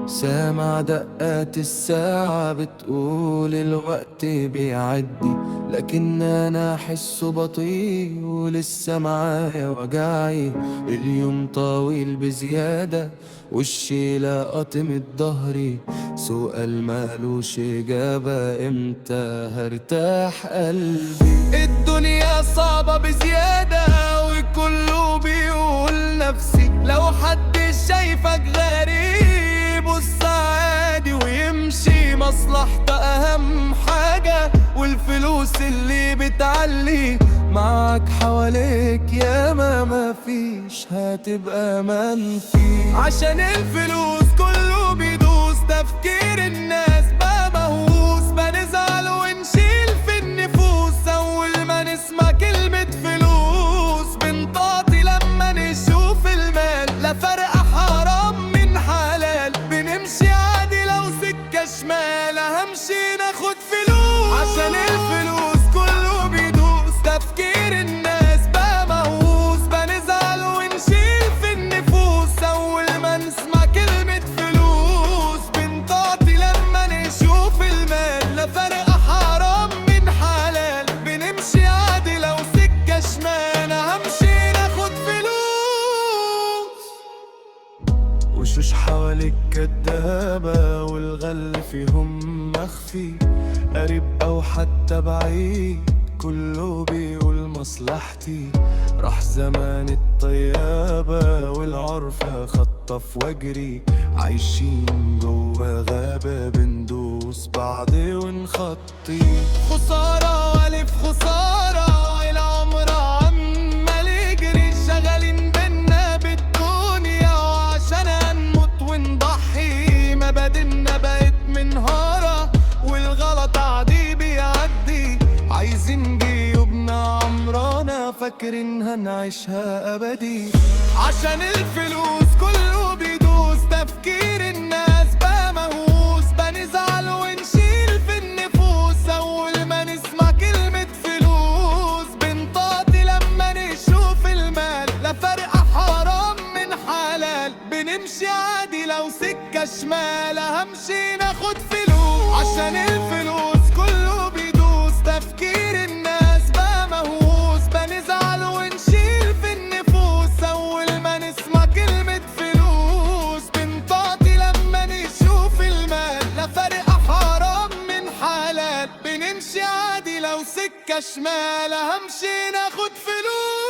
سامع دقات الساعة بتقول الوقت بيعدي، لكن أنا أحسه بطيء ولسه معايا وجعي. اليوم طويل بزيادة وشي لاقطم ظهري، سؤال مالوش إجابة، إمتى هرتاح قلبي؟ الدنيا صعبة بزيادة وكله بيقول نفسي، لو حد شايفك غريب بص عادي ويمشي، مصلحته أهم حاجة والفلوس اللي بتعلي معاك حواليك ياما مفيش هتبقى منفي. عشان الفلوس كله بيدوس، تفكير الناس بقى مهووس، بنزعل ونشيل في النفوس أول ما نسمع كلمة فلوس، بنطاطي لما نشوف المال، لا فرق حرام من حلال، بنمشي عادي لو سكة شمال، أهم شي ناخد فلوس. عشان الفلوس كله بيدوس، تفكير الناس بقى مهووس، بنزعل ونشيل في النفوس أول ما نسمع كلمة فلوس، بنطاطي لما نشوف المال، لا فرق حرام من حلال، بنمشي عادي لو سكة شمال، أهم شي ناخد فلوس. وشوش حواليك كدابة والغل فيهم مخفي، قريب أو حتى بعيد كله بيقول مصلحتي. راح زمان الطيابة والعرفة خطف واجري، عايشين جوا غابة بندوس بعض ونخطي. خسارة والف خسارة، العمر عمال يجري، شغالين بينا بالدنيا وعشان هنموت ونضحي، مبادئنا بقت منهارة والغلط عادي بيعدي، عايزين جيوبنا عمرانة فاكرين هنعيشها أبدي. عشان الفلوس كله بيدوس، تفكير الناس بقى مهووس، بنزعل ونشيل في النفوس أول ما نسمع كلمة فلوس، بنطاطي لما نشوف المال، لا فرق حرام من حلال، بنمشي عادي لو سكة شمال، أهم شي ناخد فلوس. عشان الفلوس كله بيدوس، تفكير الناس بقى مهووس، بنزعل ونشيل في النفوس أول ما نسمع كلمة فلوس، بنطاطي لما نشوف المال، لا فرق حرام من حلال، بنمشي عادي لو سكة شمال، أهم شي ناخد فلوس.